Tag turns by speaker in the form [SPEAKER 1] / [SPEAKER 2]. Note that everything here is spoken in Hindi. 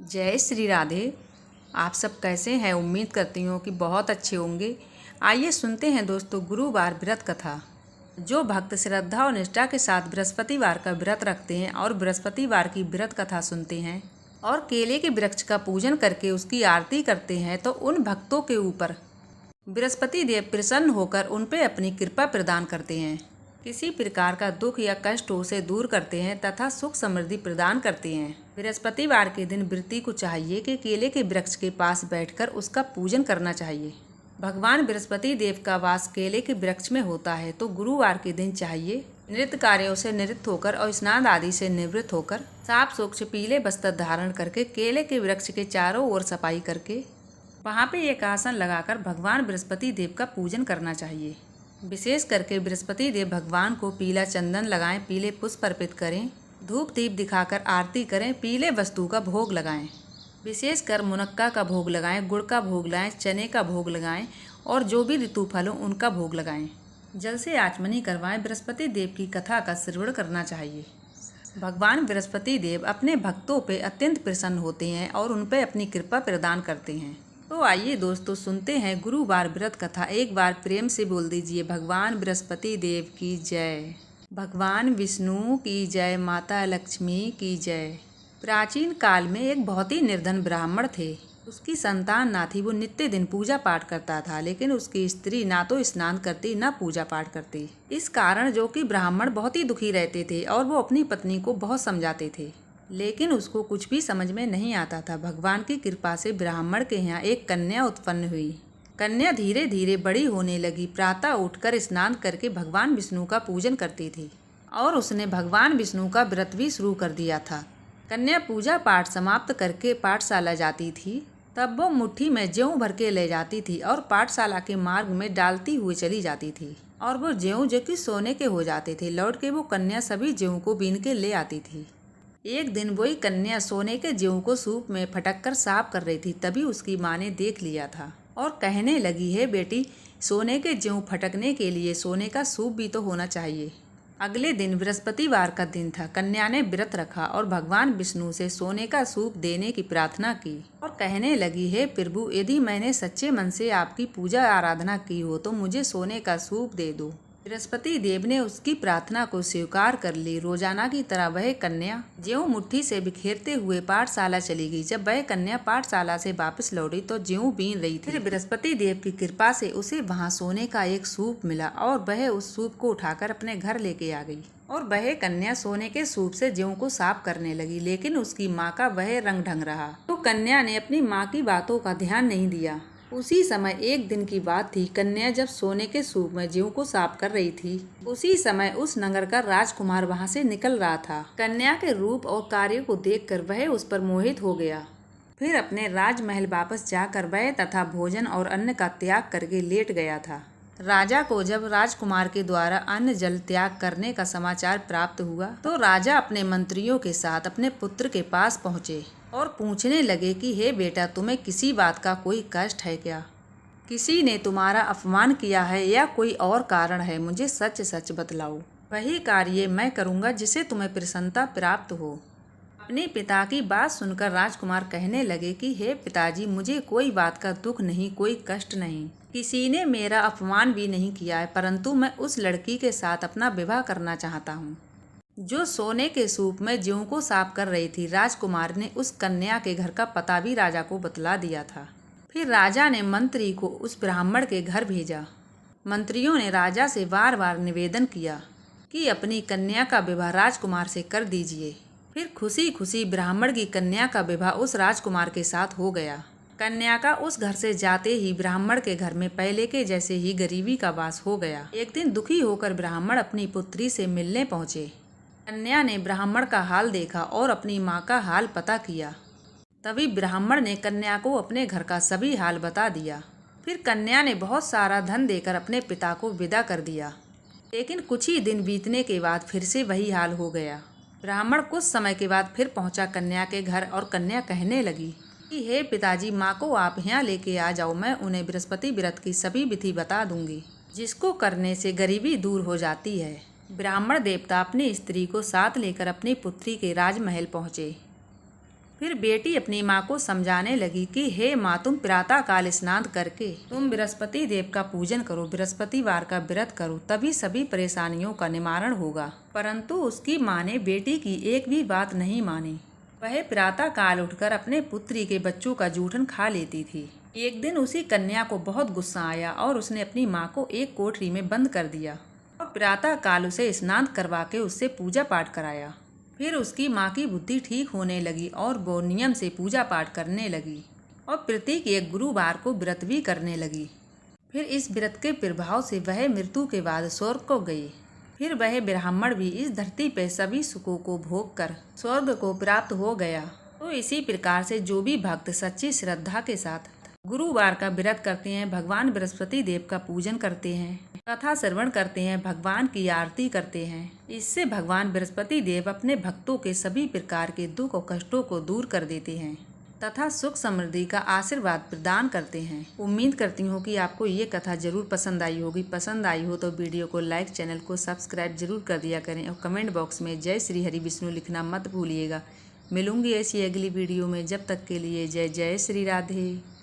[SPEAKER 1] जय श्री राधे। आप सब कैसे हैं? उम्मीद करती हूँ कि बहुत अच्छे होंगे। आइए सुनते हैं दोस्तों गुरुवार व्रत कथा। जो भक्त श्रद्धा और निष्ठा के साथ बृहस्पतिवार का व्रत रखते हैं और बृहस्पतिवार की व्रत कथा सुनते हैं और केले के वृक्ष का पूजन करके उसकी आरती करते हैं तो उन भक्तों के ऊपर बृहस्पति देव प्रसन्न होकर उन पर अपनी कृपा प्रदान करते हैं। किसी प्रकार का दुख या कष्ट उसे दूर करते हैं तथा सुख समृद्धि प्रदान करते हैं। बृहस्पतिवार के दिन व्रती को चाहिए कि केले के वृक्ष के पास बैठकर उसका पूजन करना चाहिए। भगवान बृहस्पति देव का वास केले के वृक्ष में होता है तो गुरुवार के दिन चाहिए नित्य कार्यों से निवृत्त होकर और स्नान आदि से निवृत्त होकर साफ स्वच्छ पीले वस्त्र धारण करके केले के वृक्ष के चारों ओर सफाई करके वहाँ पे एक आसन लगाकर भगवान बृहस्पति देव का पूजन करना चाहिए। विशेष करके बृहस्पति देव भगवान को पीला चंदन लगाएं, पीले पुष्प अर्पित करें, धूप दीप दिखाकर आरती करें, पीले वस्तु का भोग लगाएं। विशेषकर मुनक्का का भोग लगाएं, गुड़ का भोग लगाएं, चने का भोग लगाएं और जो भी ऋतु फल हो उनका भोग लगाएं। जल से आचमनी करवाएं। बृहस्पति देव की कथा का श्रवण करना चाहिए। भगवान बृहस्पति देव अपने भक्तों पे अत्यंत प्रसन्न होते हैं और उन पे अपनी कृपा प्रदान करते हैं। तो आइए दोस्तों सुनते हैं गुरुवार व्रत कथा। एक बार प्रेम से बोल दीजिए, भगवान बृहस्पति देव की जय, भगवान विष्णु की जय, माता लक्ष्मी की जय। प्राचीन काल में एक बहुत ही निर्धन ब्राह्मण थे। उसकी संतान ना थी। वो नित्य दिन पूजा पाठ करता था, लेकिन उसकी स्त्री ना तो स्नान करती ना पूजा पाठ करती। इस कारण जो कि ब्राह्मण बहुत ही दुखी रहते थे और वो अपनी पत्नी को बहुत समझाते थे, लेकिन उसको कुछ भी समझ में नहीं आता था। भगवान की कृपा से ब्राह्मण के यहाँ एक कन्या उत्पन्न हुई। कन्या धीरे धीरे बड़ी होने लगी। प्रातः उठकर स्नान करके भगवान विष्णु का पूजन करती थी और उसने भगवान विष्णु का व्रत भी शुरू कर दिया था। कन्या पूजा पाठ समाप्त करके पाठशाला जाती थी। तब वो मुट्ठी में ज्यों भर के ले जाती थी और पाठशाला के मार्ग में डालती हुई चली जाती थी और वो ज्यों जो कि सोने के हो जाते थे। लौट के वो कन्या सभी ज्यों को बीन के ले आती थी। एक दिन वही कन्या सोने के ज्यों को सूप में फटक कर साफ कर रही थी। तभी उसकी माँ ने देख लिया था और कहने लगी, है बेटी, सोने के ज्यों फटकने के लिए सोने का सूप भी तो होना चाहिए। अगले दिन बृहस्पतिवार का दिन था। कन्या ने व्रत रखा और भगवान विष्णु से सोने का सूप देने की प्रार्थना की और कहने लगी, है प्रभु, यदि मैंने सच्चे मन से आपकी पूजा आराधना की हो तो मुझे सोने का सूप दे दो। बृहस्पति देव ने उसकी प्रार्थना को स्वीकार कर ली। रोजाना की तरह वह कन्या ज्यों मुट्ठी से बिखेरते हुए पाठशाला चली गई। जब वह कन्या पाठशाला से वापस लौटी तो ज्यों बीन रही थी। फिर बृहस्पति देव की कृपा से उसे वहां सोने का एक सूप मिला और वह उस सूप को उठाकर अपने घर लेके आ गई और वह कन्या सोने के सूप से ज्यों को साफ करने लगी, लेकिन उसकी माँ का वह रंग ढंग रहा तो कन्या ने अपनी माँ की बातों का ध्यान नहीं दिया। उसी समय एक दिन की बात थी। कन्या जब सोने के सूप में ज्यों को साफ कर रही थी, उसी समय उस नगर का राजकुमार वहां से निकल रहा था। कन्या के रूप और कार्य को देखकर वह उस पर मोहित हो गया। फिर अपने राजमहल वापस जाकर वह तथा भोजन और अन्न का त्याग करके लेट गया था। राजा को जब राजकुमार के द्वारा अन्न जल त्याग करने का समाचार प्राप्त हुआ तो राजा अपने मंत्रियों के साथ अपने पुत्र के पास पहुँचे और पूछने लगे कि हे बेटा, तुम्हें किसी बात का कोई कष्ट है क्या? किसी ने तुम्हारा अपमान किया है या कोई और कारण है? मुझे सच सच बतलाओ। वही कार्य मैं करूँगा जिसे तुम्हें प्रसन्नता प्राप्त हो। अपने पिता की बात सुनकर राजकुमार कहने लगे कि हे पिताजी, मुझे कोई बात का दुख नहीं, कोई कष्ट नहीं। किसी ने मेरा अपमान भी नहीं किया है, परंतु मैं उस लड़की के साथ अपना विवाह करना चाहता हूँ जो सोने के सूप में ज्यों को साफ कर रही थी। राजकुमार ने उस कन्या के घर का पता भी राजा को बतला दिया था। फिर राजा ने मंत्री को उस ब्राह्मण के घर भेजा। मंत्रियों ने राजा से बार बार निवेदन किया कि अपनी कन्या का विवाह राजकुमार से कर दीजिए। फिर खुशी खुशी ब्राह्मण की कन्या का विवाह उस राजकुमार के साथ हो गया। कन्या का उस घर से जाते ही ब्राह्मण के घर में पहले के जैसे ही गरीबी का वास हो गया। एक दिन दुखी होकर ब्राह्मण अपनी पुत्री से मिलने पहुंचे। कन्या ने ब्राह्मण का हाल देखा और अपनी माँ का हाल पता किया। तभी ब्राह्मण ने कन्या को अपने घर का सभी हाल बता दिया। फिर कन्या ने बहुत सारा धन देकर अपने पिता को विदा कर दिया। लेकिन कुछ ही दिन बीतने के बाद फिर से वही हाल हो गया। ब्राह्मण कुछ समय के बाद फिर पहुंचा कन्या के घर और कन्या कहने लगी कि हे पिताजी, माँ को आप यहाँ लेके आ जाओ। मैं उन्हें बृहस्पति व्रत की सभी विधि बता दूंगी, जिसको करने से गरीबी दूर हो जाती है। ब्राह्मण देवता अपनी स्त्री को साथ लेकर अपनी पुत्री के राजमहल पहुँचे। फिर बेटी अपनी माँ को समझाने लगी कि हे माँ, तुम प्रातः काल स्नान करके तुम बृहस्पति देव का पूजन करो, बृहस्पतिवार का व्रत करो, तभी सभी परेशानियों का निवारण होगा। परंतु उसकी माँ ने बेटी की एक भी बात नहीं मानी। वह प्रातः काल उठकर अपने पुत्री के बच्चों का जूठन खा लेती थी। एक दिन उसी कन्या को बहुत गुस्सा आया और उसने अपनी माँ को एक कोठरी में बंद कर दिया और प्रातः काल उसे स्नान करवा के उससे पूजा पाठ कराया। फिर उसकी माँ की बुद्धि ठीक होने लगी और वो नियम से पूजा पाठ करने लगी और प्रत्येक एक गुरुवार को व्रत भी करने लगी। फिर इस व्रत के प्रभाव से वह मृत्यु के बाद स्वर्ग को गई। फिर वह ब्राह्मण भी इस धरती पर सभी सुखों को भोग कर स्वर्ग को प्राप्त हो गया। तो इसी प्रकार से जो भी भक्त सच्ची श्रद्धा के साथ गुरुवार का व्रत करते हैं, भगवान बृहस्पति देव का पूजन करते हैं, कथा श्रवण करते हैं, भगवान की आरती करते हैं, इससे भगवान बृहस्पति देव अपने भक्तों के सभी प्रकार के दुख और कष्टों को दूर कर देते हैं तथा सुख समृद्धि का आशीर्वाद प्रदान करते हैं। उम्मीद करती हूँ कि आपको ये कथा जरूर पसंद आई होगी। पसंद आई हो तो वीडियो को लाइक, चैनल को सब्सक्राइब जरूर कर दिया करें और कमेंट बॉक्स में जय श्री हरि विष्णु लिखना मत भूलिएगा। मिलूंगी ऐसी अगली वीडियो में, जब तक के लिए जय जय श्री राधे।